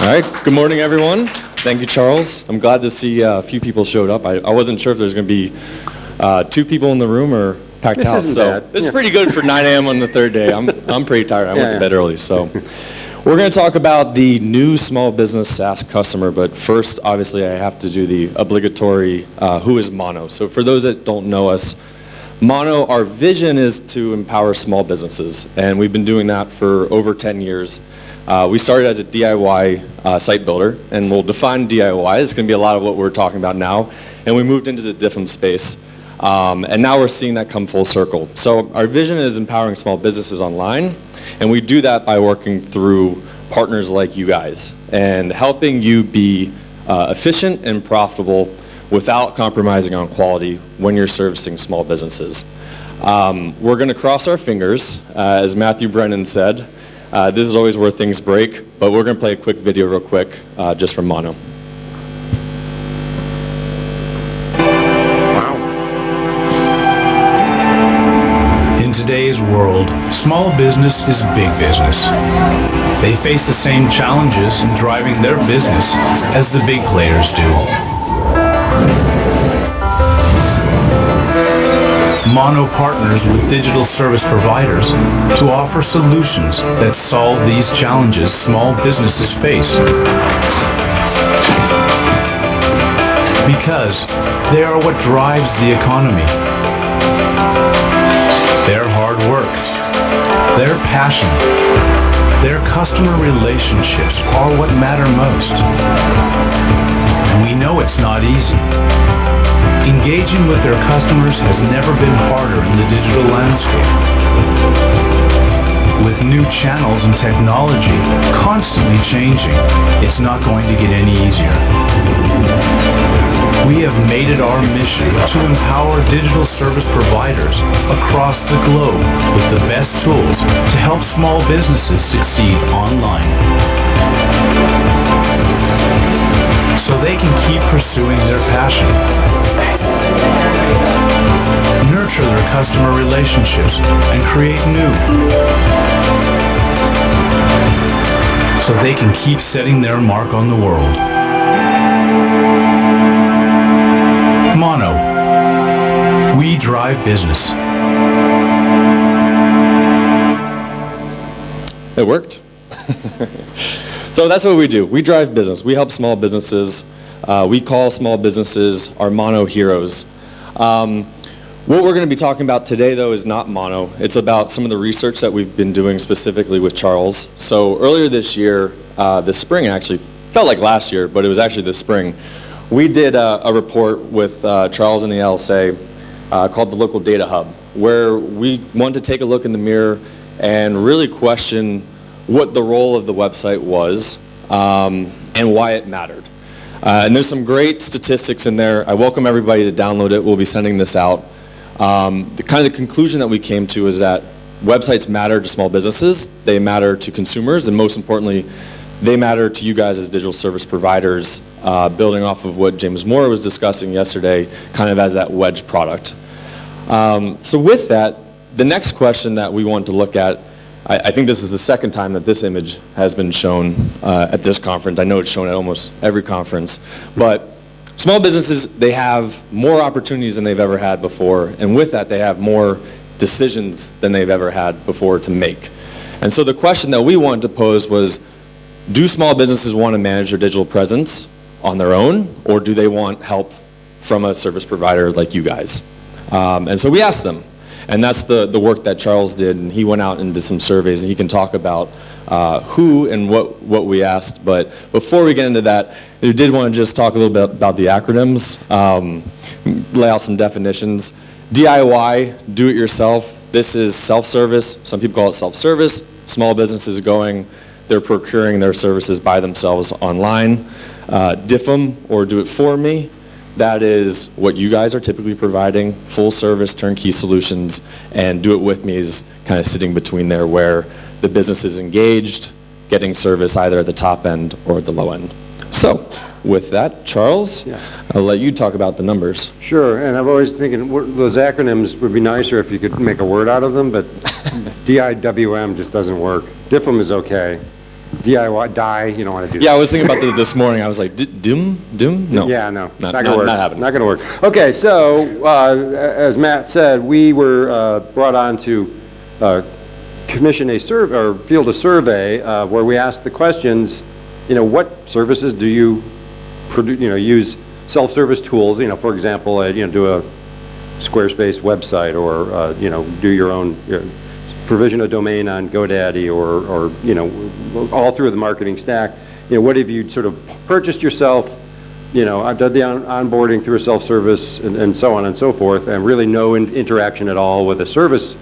All right, good morning, everyone. Thank you, Charles. I'm glad to see a few people showed up. I wasn't sure if there's going to be 2 people in the room or packed house. Isn't so bad. It's pretty good for 9 a.m. on the third day. I'm pretty tired. I went to bed early. So we're going to talk about the new small business SaaS customer. But first, obviously, I have to do the obligatory who is Mono. So for those that don't know us, Mono, our vision is to empower small businesses. And we've been doing that for over 10 years. We started as a DIY site builder, and we'll define DIY. It's going to be a lot of what we're talking about now. And we moved into the different space. And now we're seeing that come full circle. So our vision is empowering small businesses online, and we do that by working through partners like you guys and helping you be efficient and profitable without compromising on quality when you're servicing small businesses. We're going to cross our fingers, as Matthew Brennan said. This is always where things break, but we're going to play a quick video real quick just from Mono. In today's world, small business is big business. They face the same challenges in driving their business as the big players do. Mono partners with digital service providers to offer solutions that solve these challenges small businesses face. Because they are what drives the economy. Their hard work, their passion, their customer relationships are what matter most. And we know it's not easy. Engaging with their customers has never been harder in the digital landscape. With new channels and technology constantly changing, it's not going to get any easier. We have made it our mission to empower digital service providers across the globe with the best tools to help small businesses succeed online, so they can keep pursuing their passion, nurture their customer relationships, and create new, so they can keep setting their mark on the world. Mono, we drive business. It worked. So that's what we do. We drive business. We help small businesses. We call small businesses our Mono heroes. What we're going to be talking about today, though, is not Mono. It's about some of the research that we've been doing specifically with Charles. So earlier this year, this spring actually, felt like last year, but it was actually this spring, we did a report with Charles and the LSA called the Local Data Hub, where we wanted to take a look in the mirror and really question what the role of the website was and why it mattered. And there's some great statistics in there. I welcome everybody to download it. We'll be sending this out. The conclusion that we came to is that websites matter to small businesses, they matter to consumers, and most importantly, they matter to you guys as digital service providers, building off of what James Moore was discussing yesterday, kind of as that wedge product. So with that, the next question that we want to look at, I think this is the second time that this image has been shown at this conference. I know it's shown at almost every conference, but small businesses, they have more opportunities than they've ever had before, and with that, they have more decisions than they've ever had before to make. And so the question that we wanted to pose was, do small businesses want to manage their digital presence on their own, or do they want help from a service provider like you guys? And so we asked them, and that's the work that Charles did, and he went out and did some surveys, and he can talk about who and what we asked. But before we get into that, I did want to just talk a little bit about the acronyms, lay out some definitions. DIY, do it yourself. This is self-service. Some people call it self-service. Small businesses they're procuring their services by themselves online. DIFM, or do it for me. That is what you guys are typically providing, full service turnkey solutions, and do it with me is kind of sitting between there where the business is engaged, getting service either at the top end or at the low end. So with that, Charles, I'll let you talk about the numbers. Sure, and I've always thinking those acronyms would be nicer if you could make a word out of them, but DIWM just doesn't work. DIFM is okay. DIY, die, you don't want to do that. Yeah, I was thinking about that this morning. I was like, doom? No. Yeah, no, Not gonna work. Not happening. Not gonna work. Okay, so, as Matt said, we were brought on to commission a survey, or field a survey, where we asked the questions, what services do you use self-service tools, for example, do a Squarespace website, or, do your own, provision a domain on GoDaddy, or all through the marketing stack. What have you sort of purchased yourself? I've done the onboarding through a self-service and so on and so forth, and really no interaction at all with a service,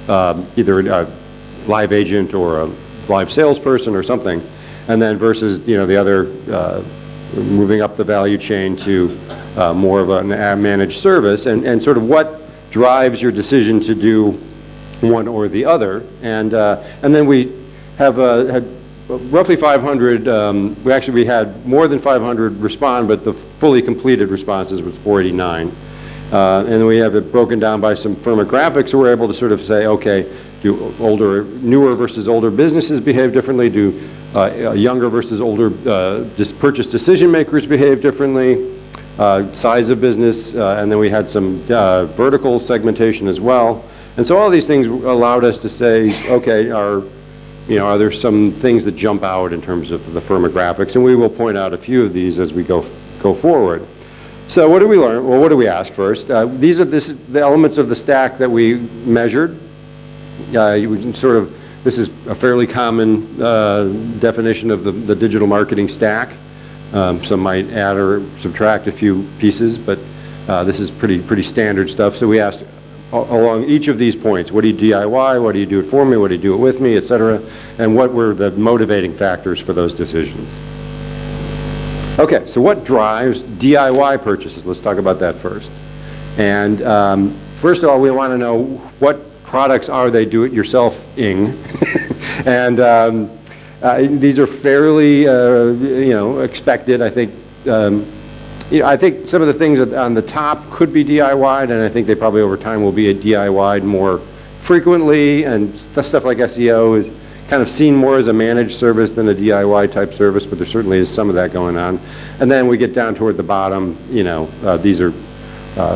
either a live agent or a live salesperson or something. And then versus, the other, moving up the value chain to more of a managed service, and sort of what drives your decision to do one or the other. And then we have had roughly 500, we had more than 500 respond, but the fully completed responses was 489. And then we have it broken down by some firmographics, so we're able to sort of say, okay, do newer versus older businesses behave differently? Do younger versus older purchase decision makers behave differently? Size of business, and then we had some vertical segmentation as well. And so all these things allowed us to say, okay, are there some things that jump out in terms of the firmographics? And we will point out a few of these as we go forward. So what did we learn? Well, what did we ask first? This is the elements of the stack that we measured. This is a fairly common definition of the digital marketing stack. Some might add or subtract a few pieces, but this is pretty standard stuff. So we asked along each of these points, what do you DIY, what do you do it for me, what do you do it with me, etc., and what were the motivating factors for those decisions. Okay, so what drives DIY purchases? Let's talk about that first. And first of all, we want to know what products are they do-it-yourself-ing. And these are fairly, expected. I think, I think some of the things on the top could be DIY'd, and I think they probably over time will be DIY'd more frequently. And stuff like SEO is kind of seen more as a managed service than a DIY type service, but there certainly is some of that going on. And then we get down toward the bottom. These are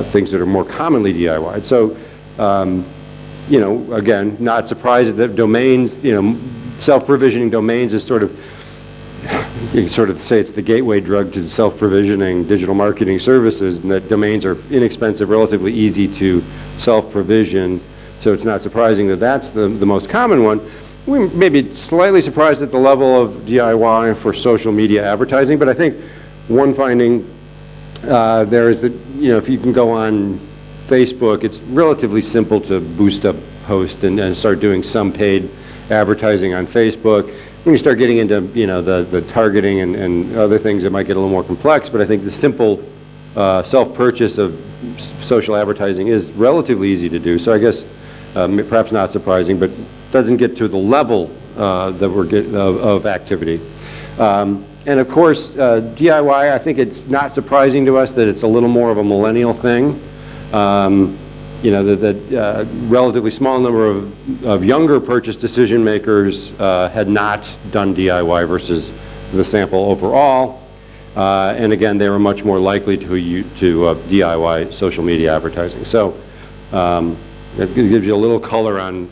things that are more commonly DIY'd. So, again, not surprised that domains, self-provisioning domains is sort of, you can sort of say it's the gateway drug to self-provisioning digital marketing services, and that domains are inexpensive, relatively easy to self-provision. So it's not surprising that that's the most common one. We may be slightly surprised at the level of DIY for social media advertising, but I think one finding there is that, if you can go on Facebook, it's relatively simple to boost up post and start doing some paid advertising on Facebook. When you start getting into the targeting and other things, it might get a little more complex, but I think the simple self-purchase of social advertising is relatively easy to do. So I guess perhaps not surprising, but doesn't get to the level that we're of activity. And of course, DIY, I think it's not surprising to us that it's a little more of a millennial thing. The relatively small number of younger purchase decision makers had not done DIY versus the sample overall. And again, they were much more likely to DIY social media advertising. So it gives you a little color on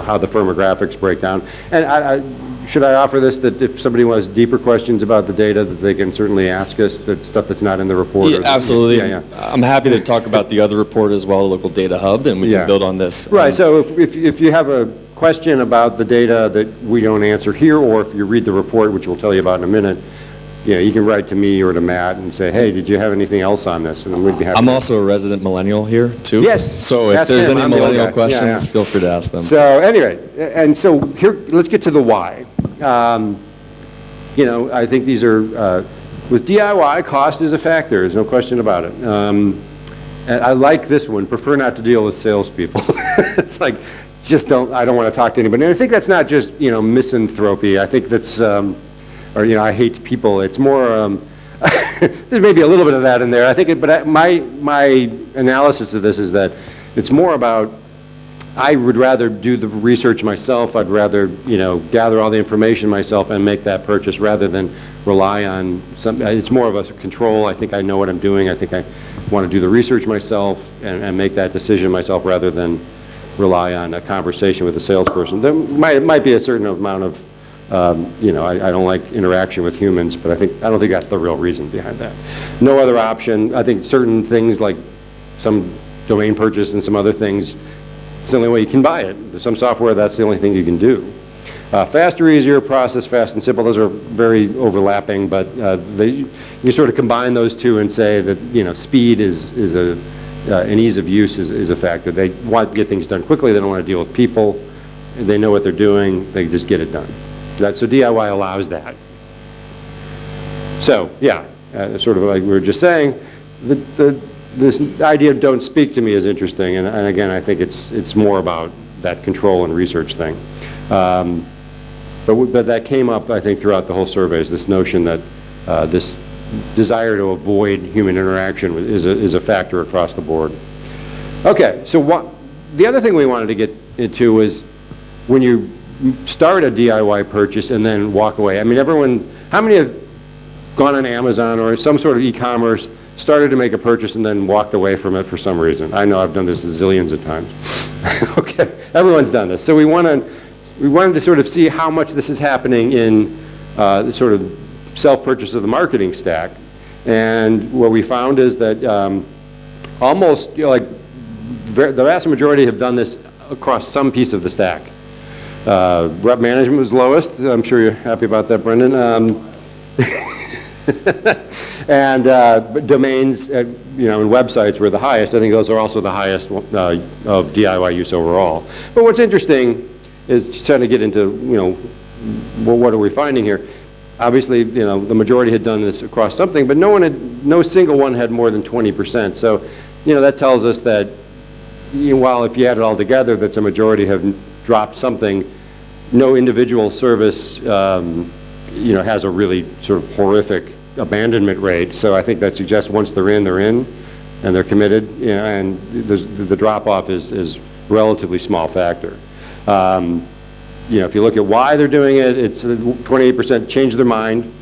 how the firmographics break down. And should I offer this, that if somebody wants deeper questions about the data, that they can certainly ask us, that stuff that's not in the report? Yeah, absolutely. Yeah. I'm happy to talk about the other report as well, the local data hub, and we can build on this. Right, so if you have a question about the data that we don't answer here, or if you read the report, which we'll tell you about in a minute, you can write to me or to Matt and say, hey, did you have anything else on this? And we'd be happy. I'm also a resident millennial here, too. Yes. So if there's any millennial questions, feel free to ask them. So anyway, and so here, let's get to the why. I think these are, with DIY, cost is a factor. There's no question about it. And I like this one, prefer not to deal with salespeople. It's like, I don't want to talk to anybody. And I think that's not just, misanthropy. I think that's, I hate people. It's more, there's maybe a little bit of that in there. I think, but my analysis of this is that it's more about I would rather do the research myself. I'd rather, gather all the information myself and make that purchase rather than rely on some, it's more of a control. I think I know what I'm doing. I think I want to do the research myself and make that decision myself rather than rely on a conversation with a salesperson. There might be a certain amount of, I don't like interaction with humans, but I don't think that's the real reason behind that. No other option. I think certain things like some domain purchase and some other things, it's the only way you can buy it. There's some software, that's the only thing you can do. Faster, easier, process, fast and simple, those are very overlapping, but you sort of combine those two and say that, speed and ease of use is a factor. They want to get things done quickly, they don't want to deal with people, they know what they're doing, they just get it done. So DIY allows that. So, yeah, sort of like we were just saying, this idea of don't speak to me is interesting, and again, I think it's more about that control and research thing. But that came up, I think, throughout the whole survey, is this notion that this desire to avoid human interaction is a factor across the board. Okay, so the other thing we wanted to get into was when you start a DIY purchase and then walk away. I mean, how many have gone on Amazon or some sort of e-commerce, started to make a purchase and then walked away from it for some reason? I know I've done this zillions of times. Okay, everyone's done this. So we wanted to sort of see how much this is happening in the sort of self-purchase of the marketing stack. And what we found is that almost, the vast majority have done this across some piece of the stack. Rep management was lowest. I'm sure you're happy about that, Brendan. And domains, and websites were the highest. I think those are also the highest of DIY use overall. But what's interesting is trying to get into, what are we finding here? Obviously, the majority had done this across something, but no single one had more than 20%. So, that tells us that, while if you add it all together, that's a majority have dropped something, no individual service, has a really sort of horrific abandonment rate. So I think that suggests once they're in, and they're committed, and the drop-off is relatively small factor. If you look at why they're doing it, it's 28% changed their mind,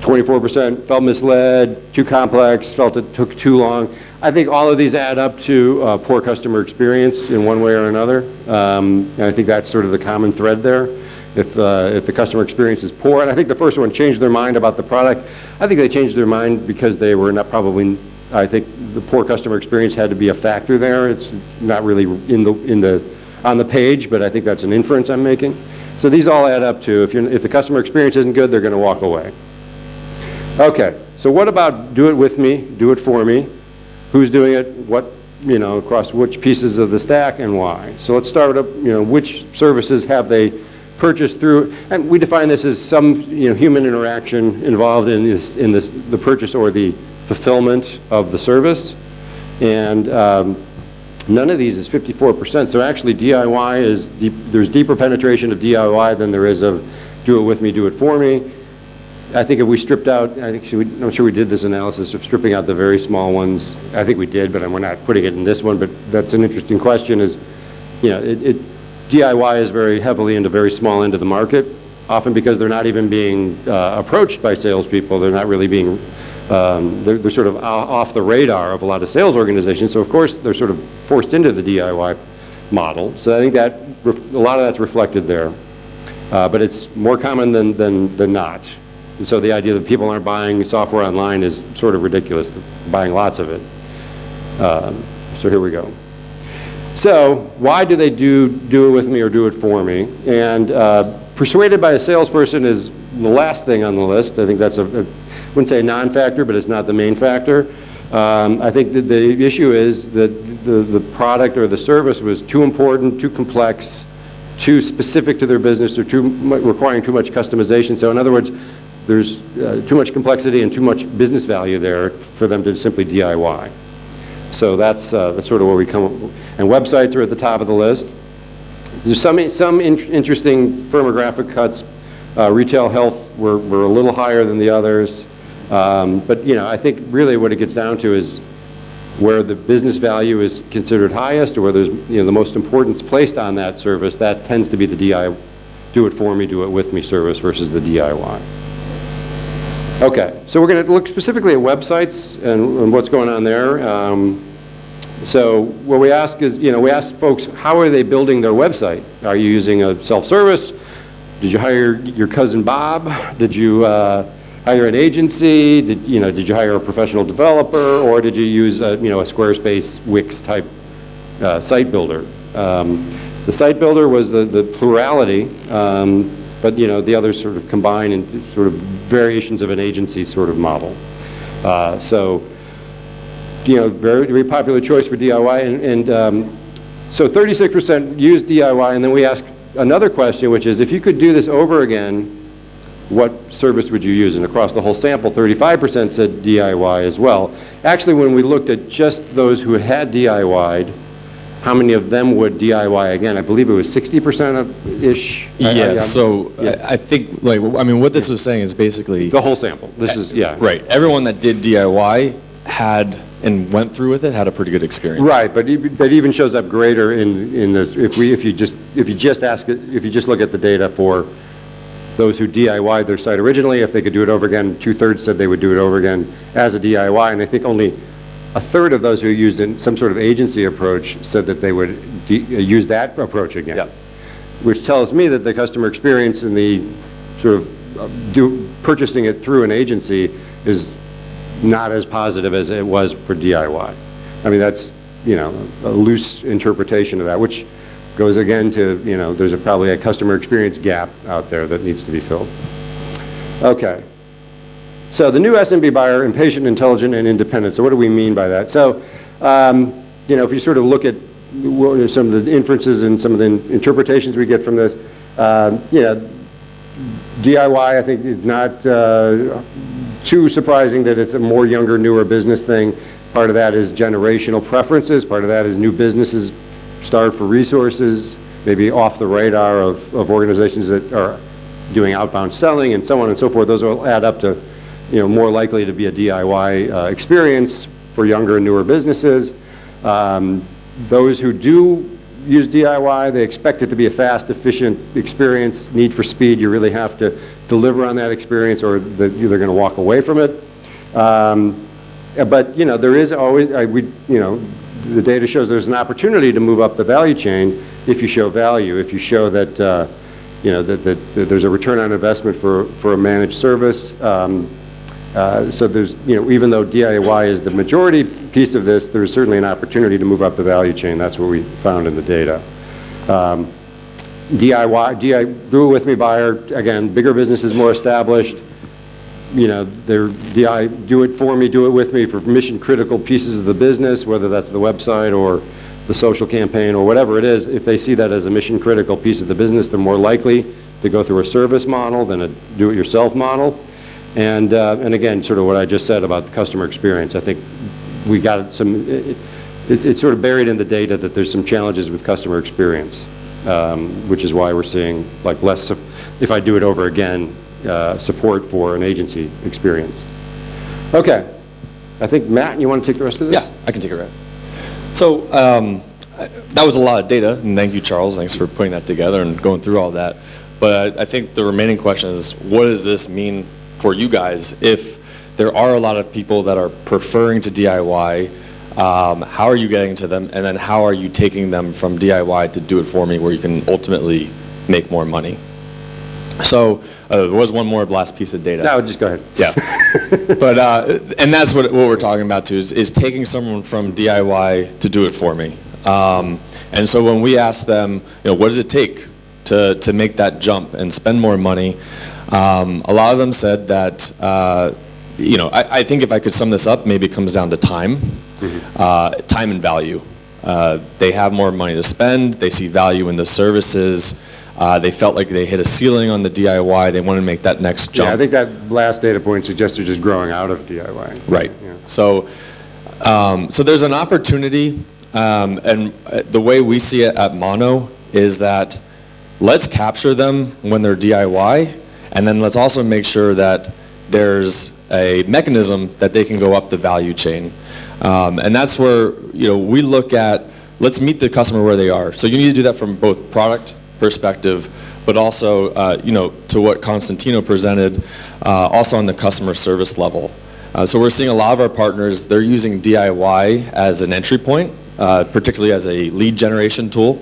24% felt misled, too complex, felt it took too long. I think all of these add up to poor customer experience in one way or another. And I think that's sort of the common thread there. If the customer experience is poor, and I think the first one changed their mind about the product. I think they changed their mind because they were not probably, I think the poor customer experience had to be a factor there. It's not really on the page, but I think that's an inference I'm making. So these all add up to, if the customer experience isn't good, they're going to walk away. Okay, so what about do it with me, do it for me? Who's doing it? What, across which pieces of the stack and why? So let's start up, which services have they purchased through, and we define this as some human interaction involved in the purchase or the fulfillment of the service, and none of these is 54%. So actually DIY is there's deeper penetration of DIY than there is of do it with me, do it for me. I think if we stripped out, I'm sure we did this analysis of stripping out the very small ones. I think we did, but we're not putting it in this one. But that's an interesting question. Is DIY is very heavily into very small end of the market, often because they're not even being approached by salespeople. They're not really being, they're sort of off the radar of a lot of sales organizations. So of course they're sort of forced into the DIY model. So I think that a lot of that's reflected there, but it's more common than not. And so the idea that people aren't buying software online is sort of ridiculous. They're buying lots of it. So here we go. So why do they do it with me or do it for me? And persuaded by a salesperson is the last thing on the list. I think that's I wouldn't say a non-factor, but it's not the main factor. I think that the issue is that the product or the service was too important, too complex, too specific to their business, or requiring too much customization. So in other words, there's too much complexity and too much business value there for them to simply DIY. So that's sort of where we come up. And websites are at the top of the list. There's some interesting firmographic cuts. Retail health were a little higher than the others. But I think really what it gets down to is where the business value is considered highest, or where there's the most importance placed on that service, that tends to be the do it for me, do it with me service versus the DIY. Okay, so we're going to look specifically at websites and what's going on there. So what we ask is, we ask folks, how are they building their website? Are you using a self-service? Did you hire your cousin Bob? Did you hire an agency? Did you hire a professional developer, or did you use a Squarespace Wix type site builder? The site builder was the plurality, but the others sort of combine in sort of variations of an agency sort of model. So very, very popular choice for DIY, and so 36% use DIY, and then we ask another question, which is, if you could do this over again, what service would you use? And across the whole sample, 35% said DIY as well. Actually, when we looked at just those who had DIY'd, how many of them would DIY again? I believe it was 60%-ish. Yes, so I think, what this was saying is basically... The whole sample. This is, yeah. Right. Everyone that did DIY had and went through with it had a pretty good experience. Right, but that even shows up greater in the, if you just look at the data for those who DIY'd their site originally, if they could do it over again, 2/3 said they would do it over again as a DIY, and I think only 1/3 of those who used some sort of agency approach said that they would use that approach again. Yep. Which tells me that the customer experience in the sort of purchasing it through an agency is not as positive as it was for DIY. I mean, that's, a loose interpretation of that, which goes again to, there's probably a customer experience gap out there that needs to be filled. Okay. So the new SMB buyer, impatient, intelligent, and independent. So what do we mean by that? So, if you sort of look at some of the inferences and some of the interpretations we get from this, DIY, I think, is not too surprising that it's a more younger, newer business thing. Part of that is generational preferences. Part of that is new businesses starved for resources, maybe off the radar of organizations that are doing outbound selling and so on and so forth. Those will add up to, more likely to be a DIY experience for younger and newer businesses. Those who do use DIY, they expect it to be a fast, efficient experience. Need for speed, you really have to deliver on that experience, or they're going to walk away from it. But there is always, the data shows there's an opportunity to move up the value chain if you show value, if you show that that there's a return on investment for a managed service. So there's, even though DIY is the majority piece of this, there's certainly an opportunity to move up the value chain. That's what we found in the data. DIY, do it with me buyer, again, bigger businesses, more established. They're do it for me, do it with me for mission critical pieces of the business, whether that's the website or the social campaign or whatever it is. If they see that as a mission critical piece of the business, they're more likely to go through a service model than a do-it-yourself model. And again, sort of what I just said about the customer experience, I think we got some, it's sort of buried in the data that there's some challenges with customer experience, which is why we're seeing like less, if I do it over again, support for an agency experience. Okay, I think Matt, you want to take the rest of this? Yeah, I can take it right. So that was a lot of data, and thank you, Charles. Thanks for putting that together and going through all that. But I think the remaining question is, what does this mean for you guys if there are a lot of people that are preferring to DIY? How are you getting to them, and then how are you taking them from DIY to do it for me, where you can ultimately make more money? So there was one more last piece of data. No, just go ahead. Yeah, but and that's what we're talking about too, is taking someone from DIY to do it for me. And so when we ask them, what does it take to make that jump and spend more money? A lot of them said that, I think if I could sum this up, maybe it comes down to time, time and value. They have more money to spend, they see value in the services, they felt like they hit a ceiling on the DIY, they want to make that next jump. Yeah, I think that last data point suggests they're just growing out of DIY. Right. Yeah. So there's an opportunity, and the way we see it at Mono is that let's capture them when they're DIY, and then let's also make sure that there's a mechanism that they can go up the value chain. And that's where, we look at, let's meet the customer where they are. So you need to do that from both product perspective, but also, to what Constantino presented, also on the customer service level. So we're seeing a lot of our partners, they're using DIY as an entry point, particularly as a lead generation tool.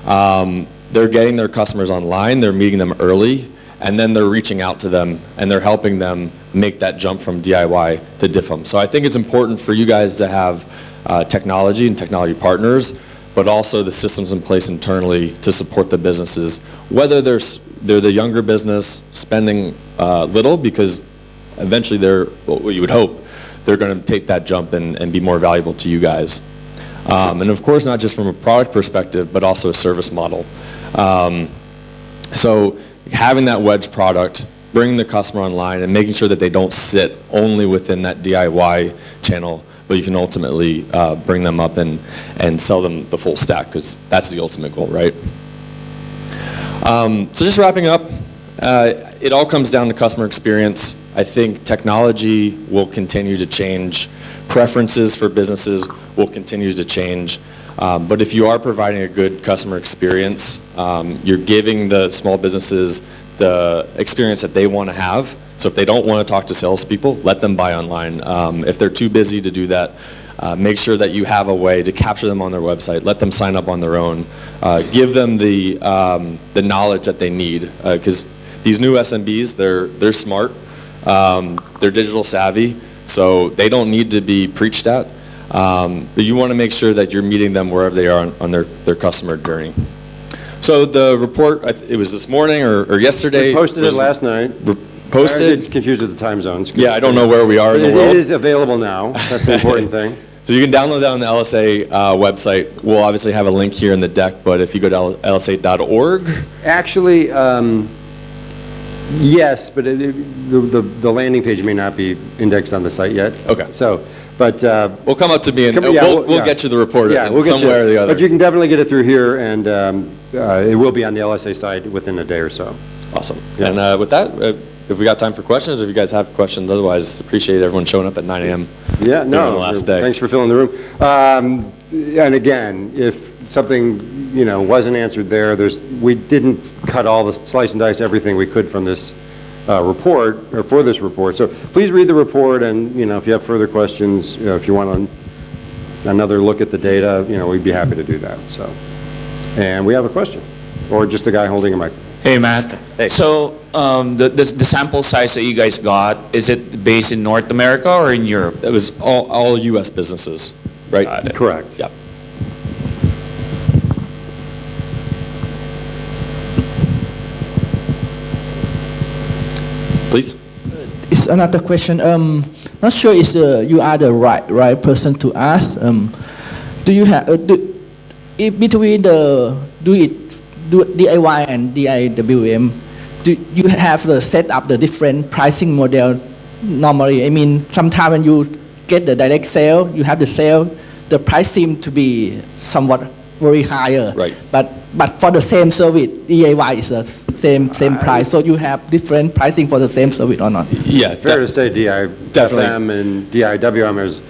They're getting their customers online, they're meeting them early, and then they're reaching out to them, and they're helping them make that jump from DIY to DIFM. So I think it's important for you guys to have technology and technology partners, but also the systems in place internally to support the businesses, whether they're the younger business spending little, because eventually what you would hope, they're going to take that jump and be more valuable to you guys. And of course, not just from a product perspective, but also a service model. So having that wedge product, bringing the customer online, and making sure that they don't sit only within that DIY channel, but you can ultimately bring them up and sell them the full stack, because that's the ultimate goal, right? So just wrapping up, it all comes down to customer experience. I think technology will continue to change. Preferences for businesses will continue to change. But if you are providing a good customer experience, you're giving the small businesses the experience that they want to have. So if they don't want to talk to salespeople, let them buy online. If they're too busy to do that, make sure that you have a way to capture them on their website. Let them sign up on their own. Give them the knowledge that they need, because these new SMBs, they're smart. They're digital savvy, so they don't need to be preached at. But you want to make sure that you're meeting them wherever they are on their customer journey. So the report, it was this morning or yesterday. We posted it last night. Posted. I get confused with the time zones. Yeah, I don't know where we are in the world. It is available now. That's the important thing. So you can download that on the LSA website. We'll obviously have a link here in the deck, but if you go to lsa.org. Actually, yes, but the landing page may not be indexed on the site yet. Okay. So, but we'll come up to me and we'll get you the report somewhere or the other. But you can definitely get it through here, and it will be on the LSA site within a day or so. Awesome. Yeah. And with that, if we got time for questions, if you guys have questions, otherwise appreciate everyone showing up at 9 a.m. Yeah, no, the last day. Thanks for filling the room. And again, if something wasn't answered there, we didn't cut all the slice and dice everything we could from this report, or for this report. So please read the report, and if you have further questions, if you want another look at the data, we'd be happy to do that. So, and we have a question, or just a guy holding a mic. Hey, Matt. Hey. So the sample size that you guys got, is it based in North America or in Europe? It was all U.S. businesses, right? Correct. Yep. Please. It's another question. Not sure if you are the right person to ask. Do you have between the do DIY and DIWM? Do you have the set up the different pricing model normally? I mean, sometimes when you get the direct sale, you have the sale, the price seems to be somewhat very higher. Right. But for the same service, DIY is the same price. So you have different pricing for the same service or not? Yeah. Fair to say DIFM and DIWM is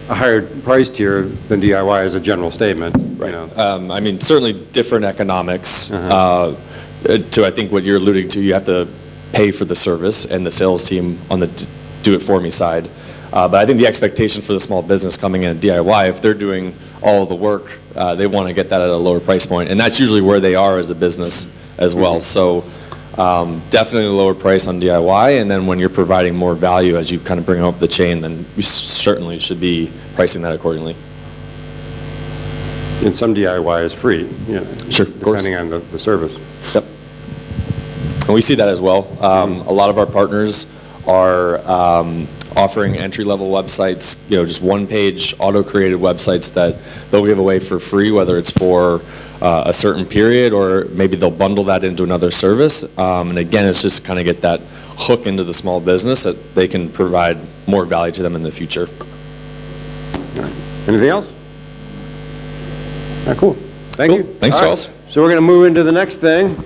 a higher price tier than DIY as a general statement. Right. I mean, certainly different economics. To I think what you're alluding to, you have to pay for the service and the sales team on the do-it-for-me side. But I think the expectation for the small business coming in at DIY, if they're doing all of the work, they want to get that at a lower price point. And that's usually where they are as a business as well. So definitely a lower price on DIY. And then when you're providing more value as you kind of bring up the chain, then you certainly should be pricing that accordingly. And some DIY is free, Sure, of course. depending on the service. Yep. And we see that as well. A lot of our partners are offering entry-level websites, just one-page auto-created websites that they'll give away for free, whether it's for a certain period or maybe they'll bundle that into another service. And again, it's just kind of get that hook into the small business that they can provide more value to them in the future. All right. Anything else? All right, cool. Thank Cool. you. Thanks, All right. Charles. So we're going to move into the next thing.